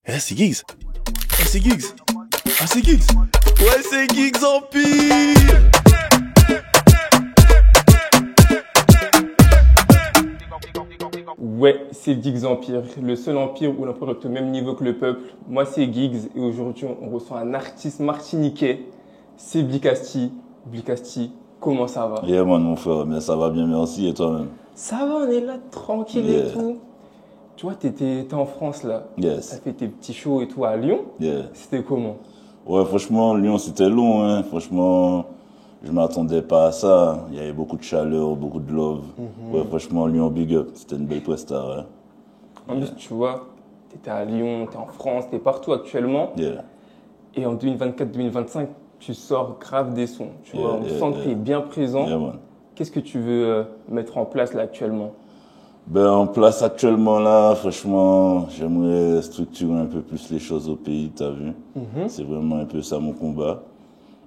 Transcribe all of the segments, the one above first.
Eh, c'est Giggs. Eh, c'est Giggs. Ah, c'est Giggs. Ouais, c'est Giggs Empire. Ouais, c'est Giggs Empire, le seul empire où l'empereur est au même niveau que le peuple. Moi, c'est Giggs et aujourd'hui, on reçoit un artiste martiniquais, c'est Blicasti. Blicasti, comment ça va? Yeah, man, mon frère, mais ça va bien, merci. Et toi-même? Ça va, on est là, tranquille Yeah. et tout. Tu vois, t'étais en France là. Yes. T'as fait tes petits shows et tout à Lyon. Yeah. C'était comment? Ouais, franchement, Lyon, c'était long, hein. Franchement, je m'attendais pas à ça. Il y avait beaucoup de chaleur, beaucoup de love. Ouais, franchement, Lyon, big up. C'était une belle presta, ouais. En plus, tu vois, t'étais à Lyon, t'es en France, t'es partout actuellement. Yeah. Et en 2024-2025, tu sors grave des sons. Tu vois, on Yeah, sent que t'es bien présent. Yeah, man. Qu'est-ce que tu veux mettre en place là actuellement? Ben, en place actuellement, là, franchement, j'aimerais structurer un peu plus les choses au pays, t'as vu? C'est vraiment un peu ça mon combat.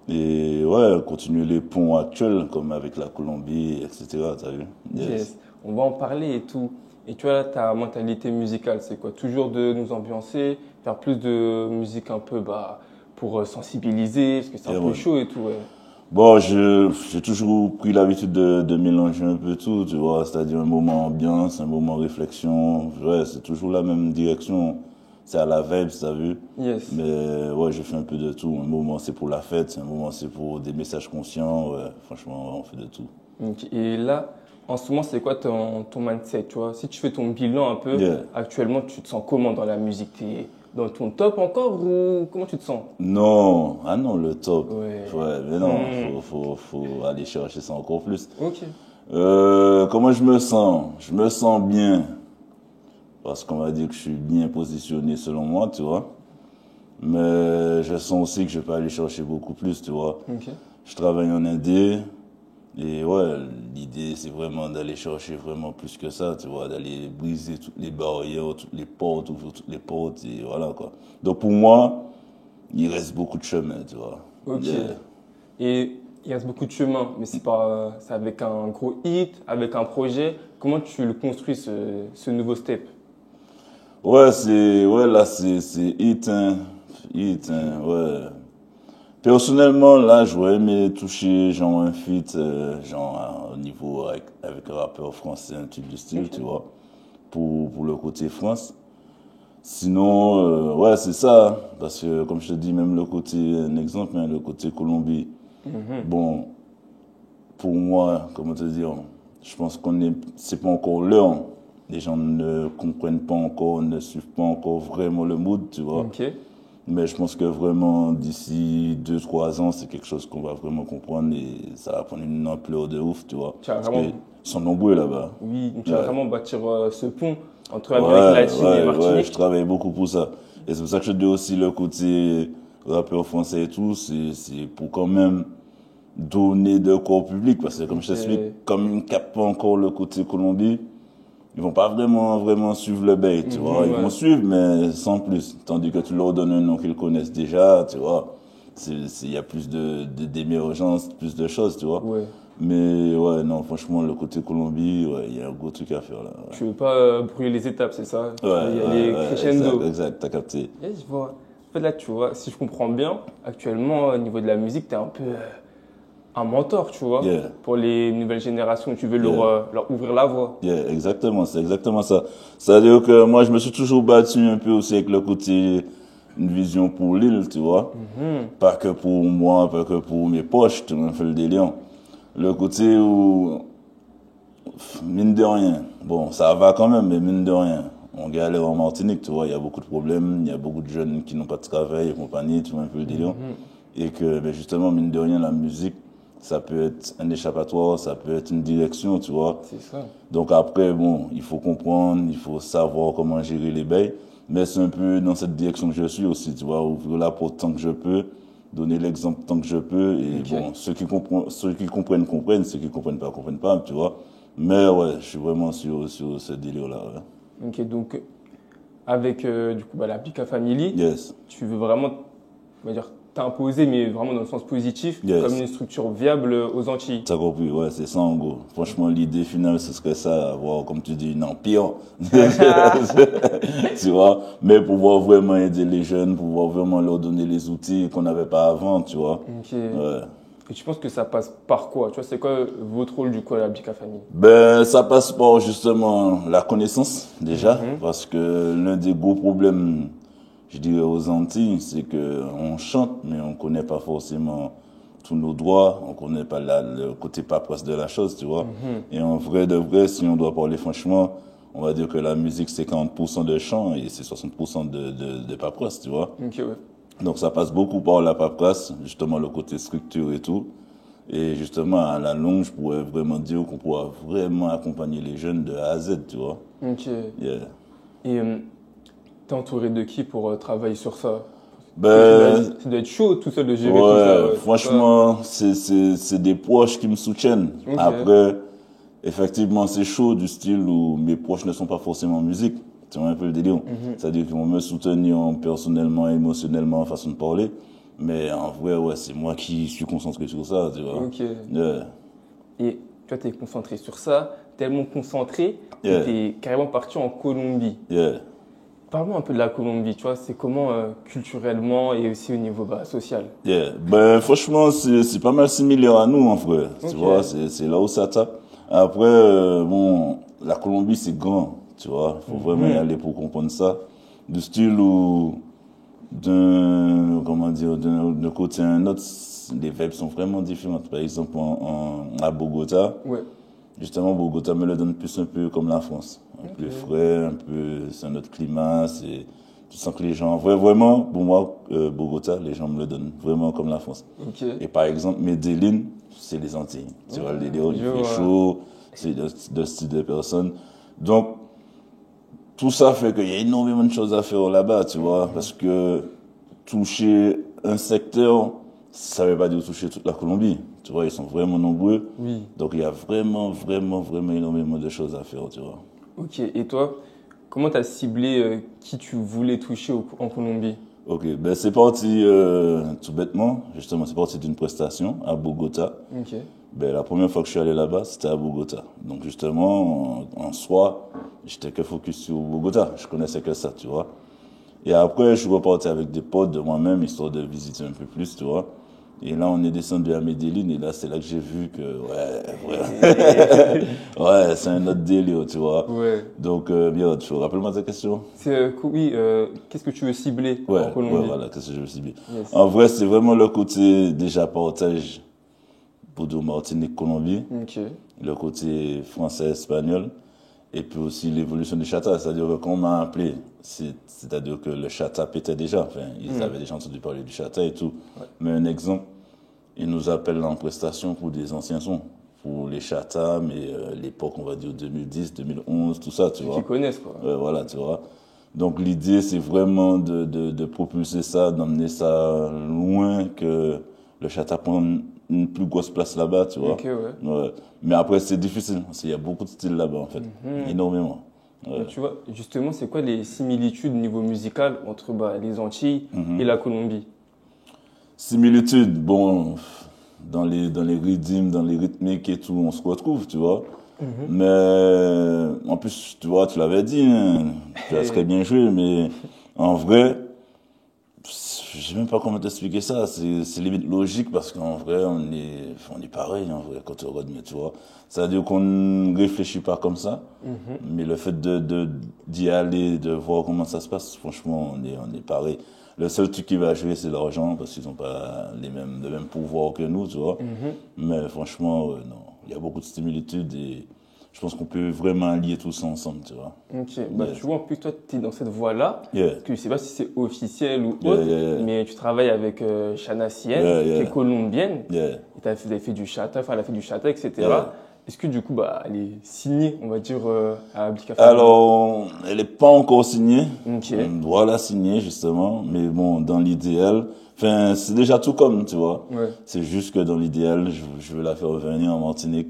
Et ouais, continuer les ponts actuels, comme avec la Colombie, etc., t'as vu? Yes. On va en parler et tout. Et tu vois, là, ta mentalité musicale, c'est quoi? Toujours de nous ambiancer, faire plus de musique un peu pour sensibiliser, parce que c'est un peu Ouais. chaud et tout. Ouais. Bon, j'ai toujours pris l'habitude de mélanger un peu tout, tu vois, c'est-à-dire un moment ambiance, un moment réflexion, ouais, c'est toujours la même direction, c'est à la vibe, t'as vu? Yes. Mais ouais, je fais un peu de tout, un moment c'est pour la fête, un moment c'est pour des messages conscients, ouais, franchement, ouais, on fait de tout. Donc, et là, en ce moment, c'est quoi ton mindset, tu vois? Si tu fais ton bilan un peu, Yeah. actuellement, tu te sens comment dans la musique? T'es dans ton top encore ou comment tu te sens? Non, ah non, le top, Ouais. mais non, faut aller chercher ça encore plus. Ok. Comment je me sens? Je me sens bien. Parce qu'on va dire que je suis bien positionné selon moi, tu vois. Mais je sens aussi que je peux aller chercher beaucoup plus, tu vois. Ok. Je travaille en indé. Et ouais, l'idée, c'est vraiment d'aller chercher vraiment plus que ça, tu vois. D'aller briser toutes les barrières, toutes les portes, ouvrir toutes les portes, et voilà, quoi. Donc pour moi, il reste beaucoup de chemin, tu vois. Ok. Yeah. Et il reste beaucoup de chemin, mais c'est avec un gros hit, avec un projet. Comment tu le construis, ce nouveau step? Ouais, là, c'est hit, hein. Hit, hein, ouais. Personnellement, là, j'aurais aimé toucher, genre, un feat, au niveau avec un rappeur français, un type de style, tu vois, pour le côté France. Sinon, ouais, c'est ça, parce que, comme je te dis, même le côté, un exemple, hein, le côté Colombie, bon, pour moi, comment te dire, je pense c'est pas encore l'heure. Les gens ne comprennent pas encore, ne suivent pas encore vraiment le mood, tu vois. Ok. Mais je pense que vraiment, d'ici 2-3 ans, c'est quelque chose qu'on va vraiment comprendre et ça va prendre une ampleur de ouf, tu vois. Tu as Parce vraiment- qu'ils sont nombreux là-bas. Oui, donc tu vas Ouais. vraiment bâtir ce pont entre Amérique latine et ouais, Martinique. je travaille beaucoup pour ça. Et c'est pour ça que je dis aussi le côté rappeur français et tout, c'est pour quand même donner de corps public. Parce que comme je t'explique, comme ils ne captent pas encore le côté Colombie, ils vont pas vraiment suivre le bait, tu vois. Ils ouais. vont suivre, mais sans plus. Tandis que tu leur donnes un nom qu'ils connaissent déjà, tu vois. Il y a plus d'émergence, plus de choses, tu vois. Ouais. Mais ouais, non, franchement, le côté Colombie, ouais, il y a un gros truc à faire là. Ouais. Tu veux pas brûler les étapes, c'est ça? Tu veux y aller crescendo. Exact, t'as capté. Yes, je vois. En fait, là, tu vois, si je comprends bien, actuellement, au niveau de la musique, tu es un peu un mentor, tu vois, Yeah. pour les nouvelles générations. Tu veux Yeah. leur ouvrir la voie. Yeah, exactement, c'est exactement ça. C'est-à-dire que moi, je me suis toujours battu un peu aussi avec le côté, une vision pour l'île, tu vois. Pas que pour moi, pas que pour mes poches, tu m'as fait le délire. Le côté où, mine de rien, bon, ça va quand même, mais mine de rien, on galère en Martinique, tu vois, il y a beaucoup de problèmes, il y a beaucoup de jeunes qui n'ont pas de travail et compagnie, tu vois un peu le délire. Et que, ben justement, mine de rien, la musique, ça peut être un échappatoire, ça peut être une direction, tu vois. C'est ça. Donc après, bon, il faut comprendre, il faut savoir comment gérer les bails. Mais c'est un peu dans cette direction que je suis aussi, tu vois, ouvrir la porte tant que je peux, donner l'exemple tant que je peux. Et Ok. bon, ceux qui comprennent, comprennent, ceux qui comprennent pas, tu vois. Mais ouais, je suis vraiment sur ce délire-là, ouais. Ok, donc, avec du coup, la Bika Family, Yes. tu veux vraiment, on va dire, t'as imposé, mais vraiment dans le sens positif, Yes. comme une structure viable aux Antilles. T'as compris, ouais, c'est ça en gros. Franchement, l'idée finale, ce serait ça, avoir, comme tu dis, un empire. Tu vois, mais pouvoir vraiment aider les jeunes, pouvoir vraiment leur donner les outils qu'on n'avait pas avant, tu vois. Ok. Ouais. Et tu penses que ça passe par quoi? Tu vois, c'est quoi votre rôle du coup à la Blika Family? Ben, ça passe par justement la connaissance, déjà, parce que l'un des gros problèmes, je dirais, aux Antilles, c'est que on chante, mais on connaît pas forcément tous nos droits, on connaît pas le côté paperasse de la chose, tu vois. Et en vrai de vrai, si on doit parler franchement, on va dire que la musique, c'est 40% de chant et c'est 60% de paperasse, tu vois. Ok, ouais. Donc ça passe beaucoup par la paperasse, justement le côté structure et tout. Et justement, à la longue, je pourrais vraiment dire qu'on pourra vraiment accompagner les jeunes de A à Z, tu vois. Ok. Yeah. Et t'es entouré de qui pour travailler sur ça? Ben, Ça doit être chaud tout seul de gérer tout ça. ouais, Ouais. franchement, c'est des proches qui me soutiennent. Ok. Après, effectivement, c'est chaud du style où mes proches ne sont pas forcément en musique. Tu vois un peu le délire. C'est-à-dire qu'ils vont me soutenir personnellement, émotionnellement, façon de parler. Mais en vrai, ouais, c'est moi qui suis concentré sur ça, tu vois. Ok. Yeah. Et toi, t'es concentré sur ça, tellement concentré, que Yeah. t'es carrément parti en Colombie. Yeah. Parle-moi un peu de la Colombie, tu vois, c'est comment culturellement et aussi au niveau social. Yeah. Ben, franchement, c'est pas mal similaire à nous, en vrai. Ok. Tu vois, c'est là où ça tape. Après, bon, la Colombie, c'est grand, tu vois. Faut vraiment y aller pour comprendre ça. Du style où, comment dire, d'un côté à un autre, les vibes sont vraiment différentes. Par exemple, à Bogota, Ouais. justement, Bogota me le donne plus un peu comme la France. Un peu frais, un peu, c'est un autre climat, tu sens que les gens, vraiment, pour moi, Bogota, les gens me le donnent vraiment comme la France. Ok. Et par exemple, Medellín, c'est les Antilles. Tu vois, le délire, il je fait vois. chaud, c'est de style de personnes. Donc, tout ça fait qu'il y a énormément de choses à faire là-bas, tu vois, parce que toucher un secteur, ça veut pas dire toucher toute la Colombie. Tu vois, ils sont vraiment nombreux. Oui. Donc, il y a vraiment, vraiment, vraiment énormément de choses à faire, tu vois. Ok. Et toi, comment t'as ciblé qui tu voulais toucher en Colombie? Ok, ben c'est parti tout bêtement. Justement, c'est parti d'une prestation à Bogota. Ok. Ben, la première fois que je suis allé là-bas, c'était à Bogota. Donc justement, en soi, j'étais que focus sur Bogota. Je connaissais que ça, tu vois. Et après, je suis reparti avec des potes de moi-même, histoire de visiter un peu plus, tu vois. Et là, on est descendu à Medellín, et là, c'est là que j'ai vu que, ouais, c'est un autre délire, tu vois. Ouais. Donc, bien, tu rappelles-moi ta question? C'est oui. Qu'est-ce que tu veux cibler Ouais, en Colombie? ouais, voilà, qu'est-ce que je me suis dit. Yes. En vrai, c'est vraiment le côté, déjà, partage Bordeaux, Martinique, Colombie, Ok. le côté français, espagnol, et puis aussi l'évolution du chata. C'est-à-dire que quand on m'a appelé, c'est-à-dire que le chata pétait déjà. Enfin, ils avaient déjà entendu parler du chata et tout. Mais un exemple, ils nous appellent en prestation pour des anciens sons, pour les chatas, mais l'époque, on va dire 2010, 2011, tout ça, tu vois. Qui connaissent quoi. Voilà, tu vois. Donc l'idée, c'est vraiment de propulser ça, d'emmener ça loin, que le chata prenne une plus grosse place là-bas, tu vois. Ok, ouais. Ouais. Mais après, c'est difficile, parce qu'il y a beaucoup de styles là-bas, en fait. Énormément. Ouais. Mais tu vois, justement, c'est quoi les similitudes au niveau musical entre les Antilles et la Colombie? Similitude, bon, dans les rythmes, dans les rythmiques et tout, on se retrouve, tu vois. Mais, en plus, tu vois, tu l'avais dit, hein, tu as très bien joué, mais en vrai, je sais même pas comment t'expliquer ça, c'est limite logique parce qu'en vrai, on est pareil, en vrai, quand tu regardes, mais tu vois. C'est-à-dire qu'on ne réfléchit pas comme ça, mais le fait d'y aller, de voir comment ça se passe, franchement, on est pareil. Le seul truc qui va jouer, c'est l'argent, parce qu'ils n'ont pas le même pouvoir que nous, tu vois. Mais franchement, non, il y a beaucoup de similitudes et je pense qu'on peut vraiment allier tout ça ensemble, tu vois. Ok, bah tu vois, en plus, toi, tu es dans cette voie-là, Yeah. parce que je sais pas si c'est officiel ou Yeah, autre, yeah. mais tu travailles avec Shana Sien, Yeah, qui yeah. est colombienne, Yeah. et vous avez fait du chata, enfin, elle a fait du chata, etc. Yeah. Est-ce que du coup, elle est signée, on va dire, à Blika Family? Alors, elle n'est pas encore signée. Ok. On doit la signer, justement. Mais bon, dans l'idéal, enfin, c'est déjà tout comme, tu vois. Ouais. C'est juste que dans l'idéal, je veux la faire revenir en Martinique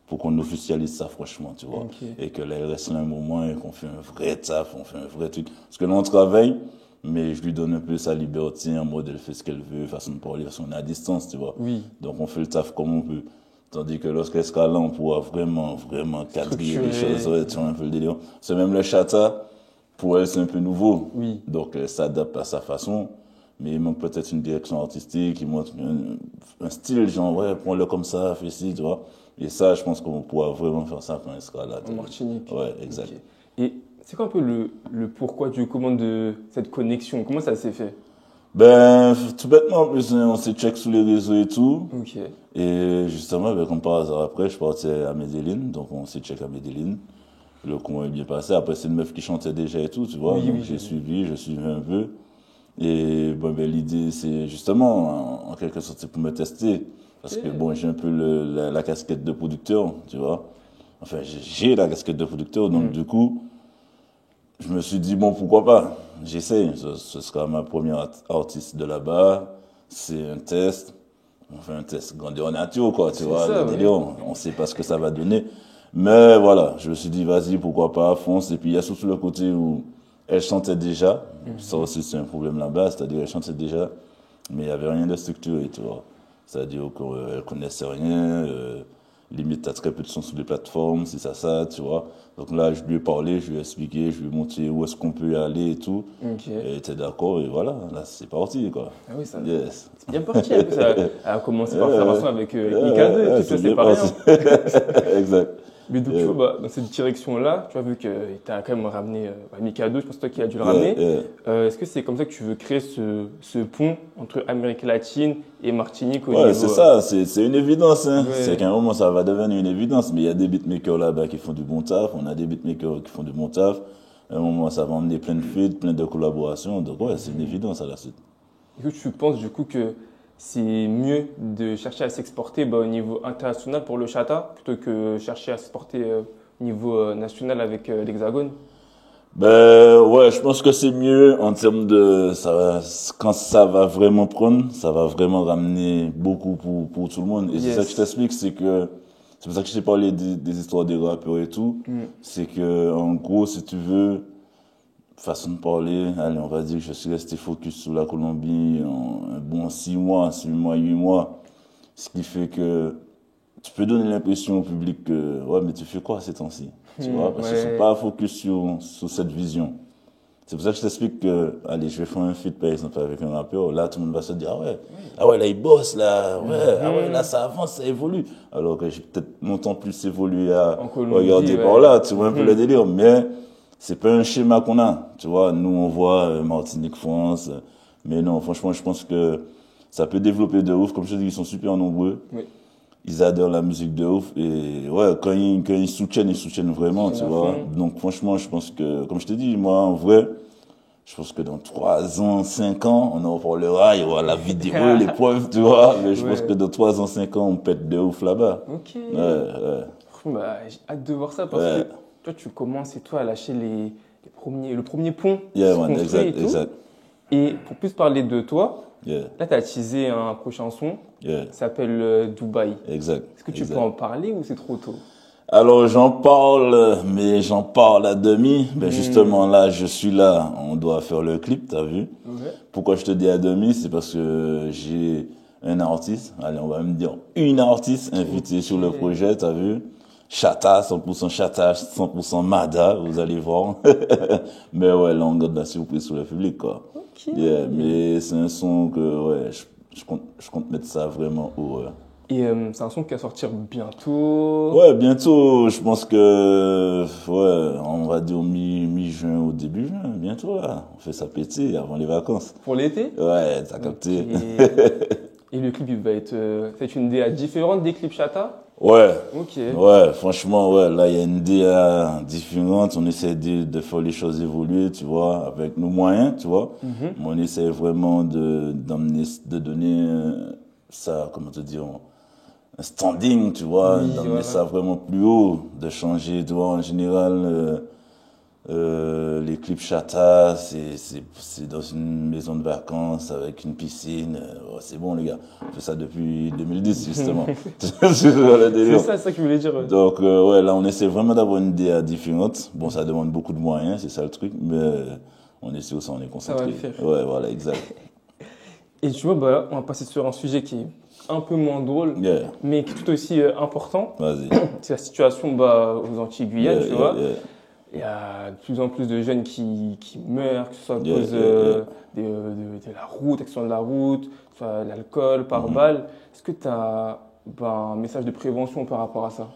pour qu'on officialise ça, franchement, tu vois. Ok. Et que là, elle reste là un moment et qu'on fait un vrai taf, on fait un vrai truc. Parce que là, on travaille, mais je lui donne un peu sa liberté en mode elle fait ce qu'elle veut, façon de parler, parce qu'on est à distance, tu vois. Oui. Donc on fait le taf comme on peut. Tandis que lorsqu'elle sera là, on pourra vraiment quadriller les choses, ouais, tu vois un peu le délire. C'est même le chata, pour elle c'est un peu nouveau. Oui. Donc elle s'adapte à sa façon, mais il manque peut-être une direction artistique, il manque un style, genre ouais, prends-le comme ça, fais ci, tu vois. Et ça, je pense qu'on pourra vraiment faire ça quand elle sera là. En Martinique. Ouais, exact. Ok. Et c'est quoi un peu le pourquoi du comment de cette connexion? Comment ça s'est fait? Ben, tout bêtement, en plus, on s'est check sur les réseaux et tout. Ok. Et justement, ben, comme par hasard, après, je suis parti à Medellín, donc on s'est check à Medellín. Le courant est bien passé. Après, c'est une meuf qui chantait déjà et tout, tu vois. Oui, donc oui, j'ai oui. suivi, je suivais un peu. Et bon, ben, l'idée, c'est justement, en quelque sorte, c'est pour me tester. Parce que bon, j'ai un peu la casquette de producteur, tu vois. Enfin, j'ai la casquette de producteur, donc du coup, je me suis dit, bon, pourquoi pas? J'essaye. Ce sera ma première artiste de là-bas. C'est un test. On fait un test grandeur nature, quoi, tu vois. ça, Le délire, on sait pas ce que ça va donner. Mais voilà, je me suis dit, vas-y, pourquoi pas, fonce. Et puis, il y a surtout le côté où elle chantait déjà. Ça aussi, c'est un problème là-bas. C'est-à-dire, elle chantait déjà, mais il n'y avait rien de structuré, tu vois. C'est-à-dire qu'elle connaissait rien. Limite, t'as très peu de sons sur les plateformes, c'est ça, tu vois. Donc là, je lui ai parlé, je lui ai expliqué, je lui ai montré où est-ce qu'on peut y aller et tout. Ok. Et elle était d'accord, et voilà, là, c'est parti, quoi. Ah oui, ça. Yes. C'est bien parti. En plus, elle a commencé par faire un son avec Mikado, et Ouais, tout ça, c'est pas rien. Exact. Mais donc, tu vois, bah, dans cette direction-là, tu as vu qu'il t'a quand même ramené Mikado, je pense que c'est toi qui as dû le ramener. Est-ce que c'est comme ça que tu veux créer ce pont entre Amérique latine et Martinique au niveau... Ouais, c'est ça, c'est une évidence, hein. Ouais. C'est qu'à un moment, ça va devenir une évidence, mais il y a des beatmakers là-bas qui font du bon taf, on a des beatmakers qui font du bon taf. À un moment, ça va emmener plein de feats, plein de collaborations, donc ouais, c'est une évidence à la suite. Est-ce que tu penses du coup que c'est mieux de chercher à s'exporter au niveau international pour le chata plutôt que chercher à s'exporter au niveau national avec l'Hexagone? Ben ouais, je pense que c'est mieux en termes de quand ça va vraiment prendre, ça va vraiment ramener beaucoup pour tout le monde. Et c'est ça que je t'explique, c'est pour ça que je t'ai parlé des histoires des rappeurs et tout. C'est que en gros, si tu veux, façon de parler, allez, on va dire que je suis resté focus sur la Colombie un bon 6 mois, 8 mois. Ce qui fait que tu peux donner l'impression au public que, ouais, mais tu fais quoi ces temps-ci? Tu vois, parce qu'ils sont pas focus sur cette vision. C'est pour ça que je t'explique que, allez, je vais faire un feat, par exemple, avec un rappeur. Là, tout le monde va se dire, ah ouais, là, il bosse, là, ah ouais, là, ça avance, ça évolue. Alors que j'ai peut-être longtemps plus évolué à regarder par là, tu vois, un peu le délire. Mais c'est pas un schéma qu'on a, tu vois. Nous, on voit Martinique, France. Mais non, franchement, je pense que ça peut développer de ouf. Comme je te dis, ils sont super nombreux. Oui. Ils adorent la musique de ouf. Et ouais, quand ils soutiennent vraiment, tu vois. Donc, franchement, je pense que, comme je te dis, moi, en vrai, je pense que dans 3 ans, 5 ans, on en reparlera, il y aura la vidéo, les preuves, tu vois. Mais je pense que dans 3 ans, 5 ans, on pète de ouf là-bas. Ok. Ouais. Bah, j'ai hâte de voir ça parce que toi, tu commences et toi à lâcher le premier pont. Yeah, man, exact. Et pour plus parler de toi, là, tu as teasé un prochain son qui s'appelle Dubaï. Exact. Est-ce que tu peux en parler ou c'est trop tôt? Alors, j'en parle, mais j'en parle à demi. Ben, justement, là, je suis là. On doit faire le clip, t'as vu? Pourquoi je te dis à demi? C'est parce que j'ai un artiste. Allez, on va me dire une artiste invitée sur le projet, t'as vu? Chata, 100% Chata, 100% Mada, vous allez voir. Mais ouais, là, on garde la surprise sur le public, quoi. Mais c'est un son que, ouais, je compte mettre ça vraiment haut. Et c'est un son qui va sortir bientôt. Ouais, bientôt. Je pense que, ouais, on va dire mi-juin ou début juin. Bientôt, là. On fait ça péter avant les vacances. Pour l'été? Ouais, t'as capté. Et le clip, il va être, c'est une DA différente des clips Chata? Ouais. Ok. Ouais, franchement, ouais, là, il y a une DA différente. On essaie de faire les choses évoluer, tu vois, avec nos moyens, tu vois. Mais on essaie vraiment de donner ça, comment te dire, un standing, tu vois, d'emmener ça vraiment plus haut, de changer, tu vois, en général, les clips Chata, c'est dans une maison de vacances avec une piscine. C'est bon, les gars. On fait ça depuis 2010, justement. C'est ça que je voulais dire. Donc, ouais, là, on essaie vraiment d'avoir une idée différente. Bon, ça demande beaucoup de moyens, c'est ça le truc. Mais on est sûr, ça, on est va concentré. le faire. Ouais, voilà, exact. Et tu vois, bah là, on va passer sur un sujet qui est un peu moins drôle, Yeah, mais qui est tout aussi important. vas-y. C'est la situation aux Antilles-Guyane, Yeah, tu yeah, vois. yeah. Il y a de plus en plus de jeunes qui meurent, que ce soit à Yeah, cause yeah, de la route, accident de la route, soit l'alcool, par balle. Est-ce que tu as un message de prévention par rapport à ça?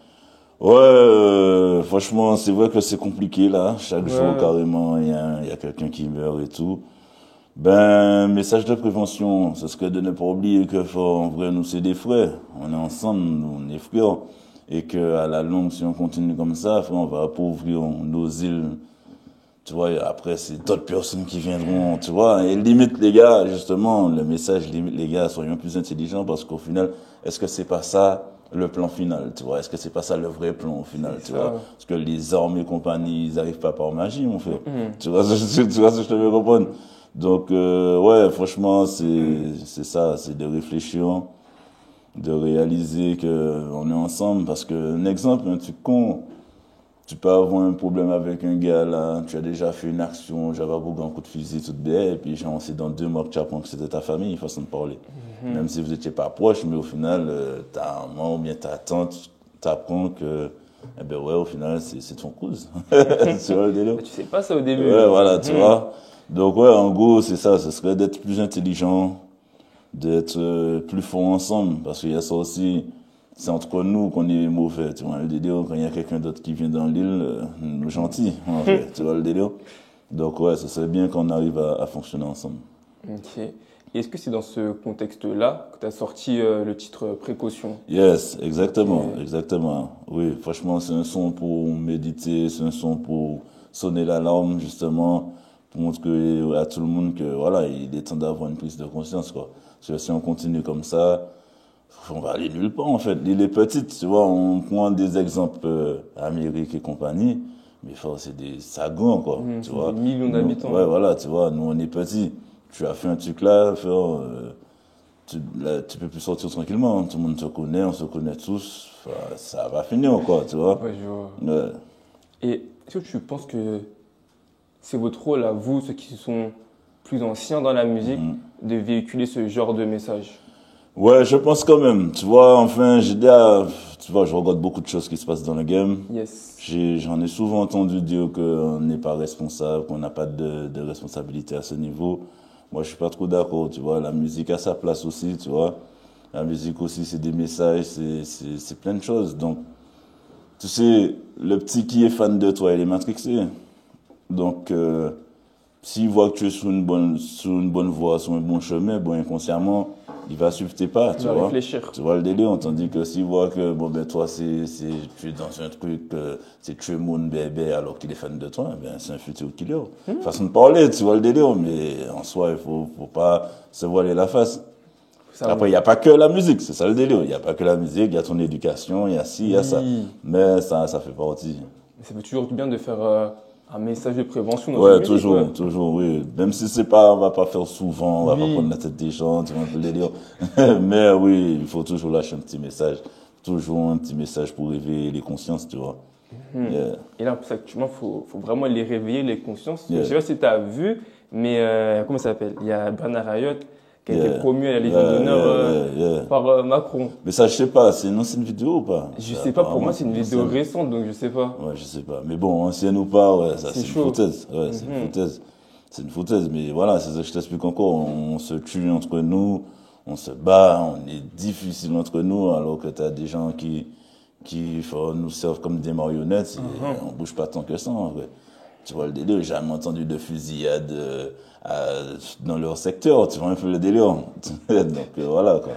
Ouais, franchement, c'est vrai que c'est compliqué là. Chaque jour, Ouais. carrément, il y a quelqu'un qui meurt et tout. Ben, message de prévention, ce serait de ne pas oublier que, en vrai, nous, c'est des frères. On est ensemble, nous, on est frères. Et que, à la longue, si on continue comme ça, frère, on va appauvrir nos îles. Tu vois, et après, c'est d'autres personnes qui viendront, tu vois. Et limite, les gars, justement, le message, limite, les gars, soyons plus intelligents parce qu'au final, est-ce que c'est pas ça le plan final, tu vois? Est-ce que c'est pas ça le vrai plan au final, tu ça. vois? Parce que les armes et compagnie, ils arrivent pas par magie, mon frère. Tu vois, tu vois ce que je te veux comprendre? Donc, ouais, franchement, c'est ça, c'est de réfléchir, de réaliser que on est ensemble parce que, un exemple, un truc con, tu peux avoir un problème avec un gars là, tu as déjà fait une action, j'avais beaucoup un coup de fusil, tout bien, et puis genre, c'est dans 2 mois que tu apprends que c'était ta famille, façon de parler. Même si vous n'étiez pas proche, mais au final, ta maman ou bien ta tante t'apprend que, eh ben ouais, au final, c'est ton cousin. Tu vois le délire? Tu sais pas ça au début. Ouais, voilà, tu vois. Donc ouais, en gros, c'est ça, ce serait d'être plus intelligent, d'être plus fort ensemble, parce qu'il y a ça aussi, c'est entre nous qu'on est mauvais, tu vois le délire, quand il y a quelqu'un d'autre qui vient dans l'île, nous gentils, en fait, tu vois le délire. Donc ouais, ce serait bien qu'on arrive à fonctionner ensemble. Ok. Et est-ce que c'est dans ce contexte-là que tu as sorti le titre Précaution? Yes, exactement, exactement. Oui, franchement, c'est un son pour méditer, c'est un son pour sonner l'alarme, justement, pour montrer à tout le monde que, voilà, il est temps d'avoir une prise de conscience, quoi. Parce que si on continue comme ça, on va aller nulle part, en fait. L'île est petite, tu vois, on prend des exemples Amérique et compagnie, mais c'est des sagons, quoi, tu C'est vois. des millions Nous, d'habitants. ouais, voilà, tu vois, nous, on est petits. Tu as fait un truc là, frère, là, tu peux plus sortir tranquillement. Tout le monde te connaît, on se connaît tous. Enfin, ça va finir, quoi, tu vois. Ouais, je vois. Ouais. Et est-ce que tu penses que c'est votre rôle à vous, ceux qui sont plus anciens dans la musique, de véhiculer ce genre de message? Ouais, je pense quand même. Tu vois, enfin, tu vois, je regarde beaucoup de choses qui se passent dans le game. Yes. J'en ai souvent entendu dire qu'on n'est pas responsable, qu'on n'a pas de responsabilité à ce niveau. Moi, je suis pas trop d'accord, tu vois. La musique a sa place aussi, tu vois. La musique aussi, c'est des messages, c'est plein de choses. Donc, tu sais, le petit qui est fan de toi, il est matrixé. Donc, s'il voit que tu es sur une bonne voie, sur un bon chemin, bon, inconsciemment, il va suivre tes pas, tu Tu vas vois. réfléchir. Tu vois le délire, tandis que s'il voit que, bon, ben, toi, tu es dans un truc, c'est tuer mon bébé alors qu'il est fan de toi, ben, c'est un futur killer. Façon de parler, tu vois le délire, mais en soi, il faut pas se voiler la face. Ça Après, il n'y a pas que la musique, c'est ça le délire. Il n'y a pas que la musique, il y a ton éducation, il y a ci, il y a ça. Oui. Mais ça fait partie. Ça fait toujours du bien de faire un message de prévention dans Ouais, sa musique, toujours, ouais. toujours, oui. Même si c'est pas, on va pas faire souvent, on va pas Oui. prendre la tête des gens, tu vois un peu le délire. Mais oui, il faut toujours lâcher un petit message. Toujours un petit message pour réveiller les consciences, tu vois. Yeah. Et là, actuellement, faut vraiment les réveiller, les consciences. Yeah. Je sais pas si tu as vu, mais comment ça s'appelle? Il y a Bernard Ayot qui a été Yeah. promu à la Légion Yeah, d'honneur yeah. par Macron. Mais ça, je sais pas, c'est une ancienne vidéo ou pas? Je Ça, sais pas, pour apparemment, moi, c'est une vidéo ancienne. récente, donc je sais pas. Ouais, je sais pas. Mais bon, ancienne ou pas, ouais, ça, C'est c'est une chaud. foutaise. Ouais, c'est une foutaise. C'est une foutaise. Mais voilà, c'est ça que je t'explique encore. On se tue entre nous, on se bat, on est difficile entre nous, alors que t'as des gens qui nous servent comme des marionnettes et on bouge pas tant que ça, en vrai. Tu vois le délire, j'ai jamais entendu de fusillade dans leur secteur, tu vois un peu le délire. Donc voilà, quoi.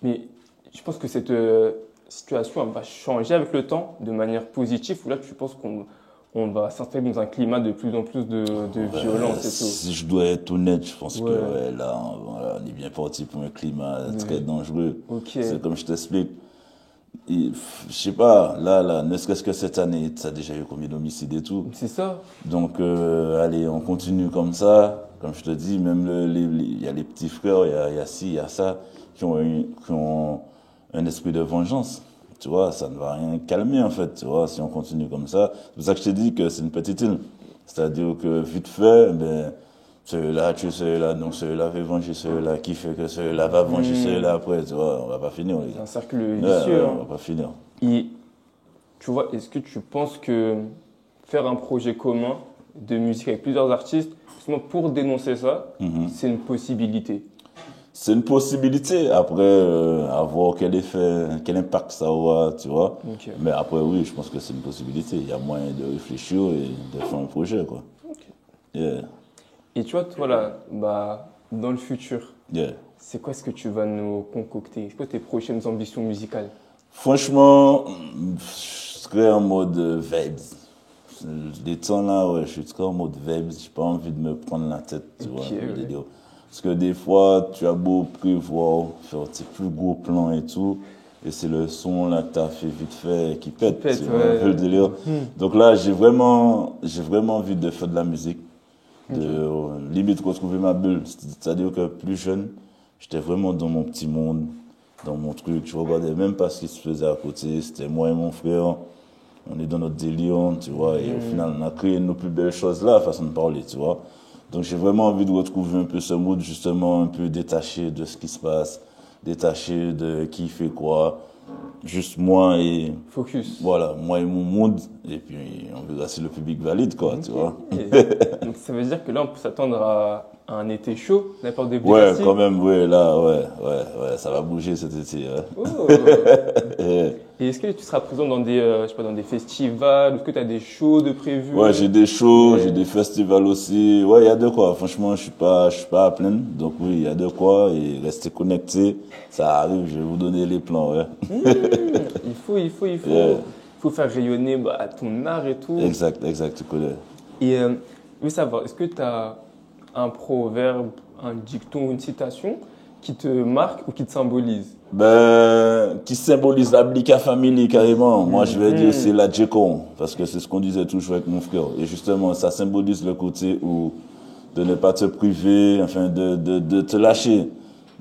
Mais je pense que cette situation elle va changer avec le temps de manière positive, ou là, tu penses qu'on va s'installer dans un climat de plus en plus de violence et tout. Si je dois être honnête, je pense Ouais. que ouais, là, on est bien parti pour un climat très dangereux. Ok. C'est comme je t'explique. Je sais pas, là, ne serait-ce que cette année, ça a déjà eu combien d'homicides et tout. C'est ça. Donc, allez, on continue comme ça. Comme je te dis, même il y a les petits frères, il y a ci, il y a ça, qui ont un esprit de vengeance. Tu vois, ça ne va rien calmer, en fait, tu vois, si on continue comme ça. C'est pour ça que je t'ai dit que c'est une petite île. C'est-à-dire que vite fait, ben, celui-là tue celui-là, donc celui-là fait venger celui-là, qui fait que celui-là va venger celui-là après, tu vois, on va pas finir, les C'est gars. un cercle Ouais, vicieux. ouais, Hein. on va pas finir. Et tu vois, est-ce que tu penses que faire un projet commun de musique avec plusieurs artistes, justement pour dénoncer ça, c'est une possibilité? C'est une possibilité, après, à voir quel effet, quel impact ça aura, tu vois. Ok. Mais après, oui, je pense que c'est une possibilité. Il y a moyen de réfléchir et de faire un projet, quoi. Ok. Yeah, Et tu vois, toi là, bah, dans le futur, yeah. c'est quoi ce que tu vas nous concocter? C'est quoi tes prochaines ambitions musicales? Franchement, je serais en mode vibes. Les temps là, ouais, je serais en mode vibes. J'ai pas envie de me prendre la tête, tu vois, le ouais. délire. Parce que des fois, tu as beau prévoir, faire tes plus gros plans et tout, et c'est le son là que t'as fait vite fait qui pète, tu vois, un peu le délire. Donc là, j'ai vraiment envie de faire de la musique, de limite retrouver ma bulle. C'est-à-dire que plus jeune, j'étais vraiment dans mon petit monde, dans mon truc. Je regardais même pas ce qui se faisait à côté. C'était moi et mon frère. On est dans notre délire, tu vois. Et au final, on a créé nos plus belles choses là, façon de parler, tu vois. Donc j'ai vraiment envie de retrouver un peu ce mood, justement, un peu détaché de ce qui se passe, détaché de qui fait quoi. Juste moi et... Focus. Voilà, moi et mon mood. Et puis, on verra si le public valide, quoi, tu vois. Donc ça veut dire que là, on peut s'attendre à un été chaud, la part des Ouais, Bugatti. quand même, ouais, là, ouais, ça va bouger cet été. Ouais. Oh. Et est-ce que tu seras présent dans des, je sais pas, dans des festivals? Est-ce que tu as des shows de prévus? Ouais, j'ai des shows, Ouais. j'ai des festivals aussi. Ouais, il y a de quoi. Franchement, je suis pas à plaindre. Donc oui, il y a de quoi. Et restez connectés. Ça arrive, je vais vous donner les plans, ouais. Il faut Yeah. faire rayonner bah, ton art et tout. Exact, tu connais. Et je veux savoir, est-ce que tu as un proverbe, un dicton, une citation qui te marque ou qui te symbolise? Ben, qui symbolise la Blika Family carrément. Moi, je vais dire c'est la J-Con, parce que c'est ce qu'on disait toujours avec mon frère. Et justement, ça symbolise le côté où de ne pas te priver, enfin, de te lâcher,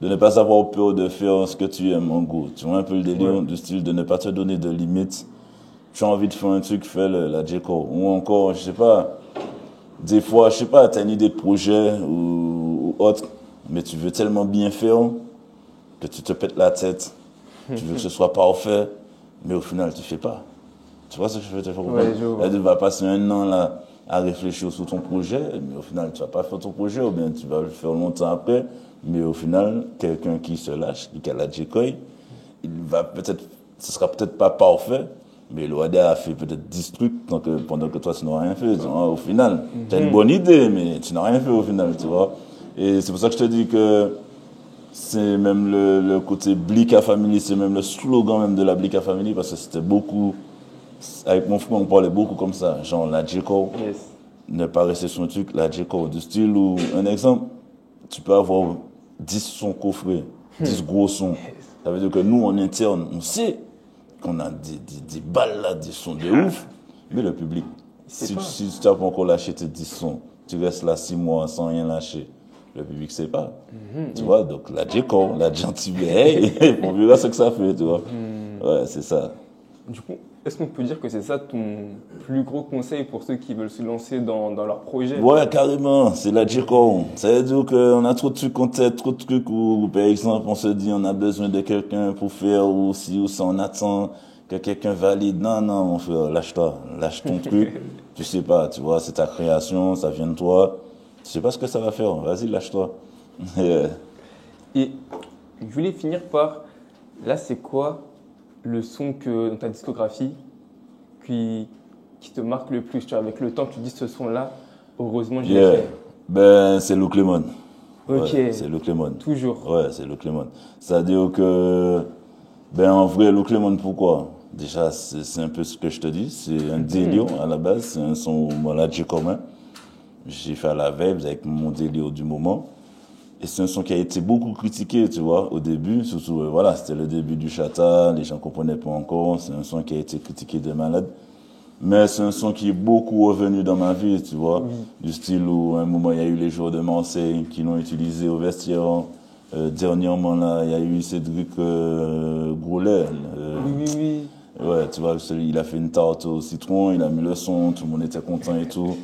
de ne pas avoir peur de faire ce que tu aimes, en gros. Tu vois un peu le délire du style de ne pas te donner de limites. Tu as envie de faire un truc, fais la J-Con. Ou encore, je sais pas, des fois, je sais pas, t'as une idée de projet ou autre, mais tu veux tellement bien faire que tu te pètes la tête, tu veux que ce soit parfait, mais au final, tu fais pas. Tu vois ce que je veux te faire comprendre? Ouais, je vois. Là, tu vas passer un an là à réfléchir sur ton projet, mais au final, tu vas pas faire ton projet, ou bien tu vas le faire longtemps après, mais au final, quelqu'un qui se lâche, qui a la J-Coy, il va peut-être, ce sera peut-être pas parfait, mais le Wada a fait peut-être 10 trucs pendant que toi, tu n'as rien fait. Tu vois, au final, tu as une bonne idée, mais tu n'as rien fait au final, tu vois. Et c'est pour ça que je te dis que c'est même le côté Blika Family, c'est même le slogan même de la Blika Family, parce que c'était beaucoup, avec mon frère, on parlait beaucoup comme ça, genre la J-Core, Yes. ne pas rester sur un truc, la J-Core, du style où, un exemple, tu peux avoir 10 sons coffrés, 10 gros sons. Ça veut dire que nous, en interne, on sait qu'on a des balles là, des sons de ouf, mais le public, si tu n'as pas encore lâché tes 10 sons, tu restes là 6 mois sans rien lâcher. Le public sait pas. Tu vois, donc la J-Core, la gentille, hey, on verra ce que ça fait, tu vois. Ouais, c'est ça. Du coup, est-ce qu'on peut dire que c'est ça ton plus gros conseil pour ceux qui veulent se lancer dans leur projet? Ouais, carrément, c'est la J-Core. Ça veut dire qu'on a trop de trucs en tête, trop de trucs où, par exemple, on se dit on a besoin de quelqu'un pour faire, ou si ou ça, on attend que quelqu'un valide. Non, mon frère, lâche-toi, lâche ton truc. Tu sais pas, tu vois, c'est ta création, ça vient de toi. Tu sais pas ce que ça va faire, vas-y, lâche-toi. Et je voulais finir par, là, c'est quoi le son que dans ta discographie qui te marque le plus, tu vois, avec le temps, tu dis ce son-là, heureusement, je l'ai fait. Ben, c'est Luc Lemon. Ok. Ouais, c'est Luc Lemon. Toujours. Ouais, c'est Luc Lemon. C'est-à-dire que, ben, en vrai, Luc Lemon, pourquoi? Déjà, c'est un peu ce que je te dis. C'est un délire à la base. C'est un son où moi, là, j'ai commun. J'ai fait à la veille avec mon délire du moment. Et c'est un son qui a été beaucoup critiqué, tu vois, au début. Surtout, voilà, c'était le début du Chata. Les gens comprenaient pas encore. C'est un son qui a été critiqué de malade. Mais c'est un son qui est beaucoup revenu dans ma vie, tu vois. Du style où, à un moment, il y a eu les joueurs de Marseille qui l'ont utilisé au vestiaire. Dernièrement, là, il y a eu Cédric Groulet. Oui. Ouais, tu vois, il a fait une tarte au citron, il a mis le son, tout le monde était content et tout.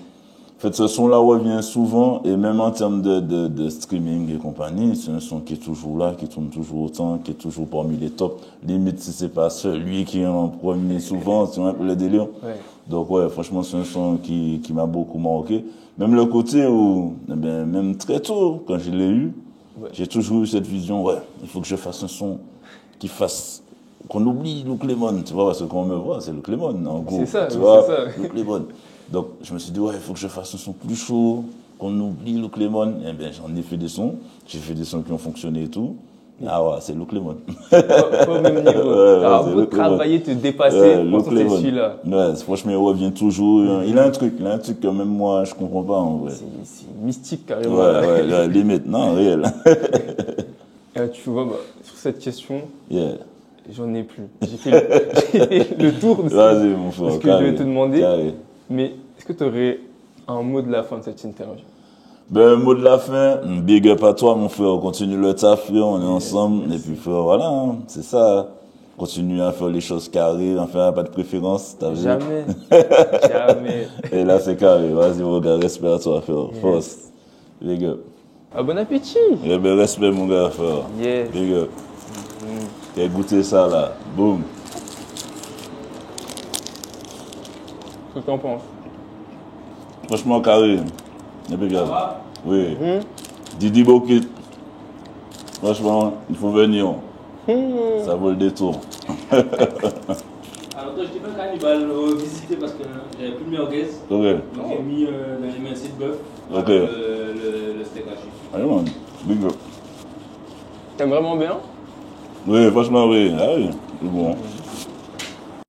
En fait, ce son-là revient souvent, et même en termes de streaming et compagnie, c'est un son qui est toujours là, qui tourne toujours autant, qui est toujours parmi les tops. Limite, si c'est pas celui qui est en premier souvent, c'est un peu le délire. Ouais. Donc ouais, franchement, c'est un son qui m'a beaucoup marqué. Même le côté où, eh bien, même très tôt, quand je l'ai eu, Ouais. j'ai toujours eu cette vision, ouais, il faut que je fasse un son qui fasse, qu'on oublie Luc Lemon, tu vois, parce que quand on me voit, c'est Luc Lemon, en gros. C'est ça, tu c'est vois, ça. Luc Lemon. Donc, je me suis dit, ouais, il faut que je fasse un son plus chaud, qu'on oublie Luc Lemon. Eh bien, j'en ai fait des sons. J'ai fait des sons qui ont fonctionné et tout. Ah ouais, c'est Luc Lemon. Pas au même niveau. Ouais, Alors, c'est beau Luc travailler, te dépasser, Ouais, pourtant Luc c'est Lemon. celui-là. Ouais, franchement, il revient toujours. Il a un truc que même moi, je comprends pas, en vrai. C'est mystique carrément. Ouais, limite, non, réel. Tu vois, bah, sur cette question, Yeah. j'en ai plus. J'ai fait le tour de Vas-y, mon de frère. ce que je vais te demander. Carré. Mais est-ce que tu aurais un mot de la fin de cette interview? Ben, mot de la fin, big up à toi, mon frère. On continue le taf, frère, on est ensemble. Et puis, frère, voilà, hein, c'est ça. Continue à faire les choses carrées, enfin, pas de préférence, t'as vu? Jamais. Jamais. Et là, c'est carré. Vas-y, mon gars, respect à toi, frère. Yes. Force. Big up. Ah, bon appétit. Eh ben, respect, mon gars, frère. Yes. Big up. Et goûter ça, là. Boum. Qu'est-ce que t'en penses? Franchement, carré. Impeccable. Oui. Mhm. Didi Bokit. Franchement, il faut venir. Ça vaut le détour. Alors, toi, je n'étais pas cannibale visiter parce que j'avais plus de merguez. Ok. Donc, j'ai mis dans les mains de bœuf Ok. avec le steak haché. Allez, man. Big up. T'aimes vraiment bien? Oui, franchement, oui. Ah oui. C'est bon.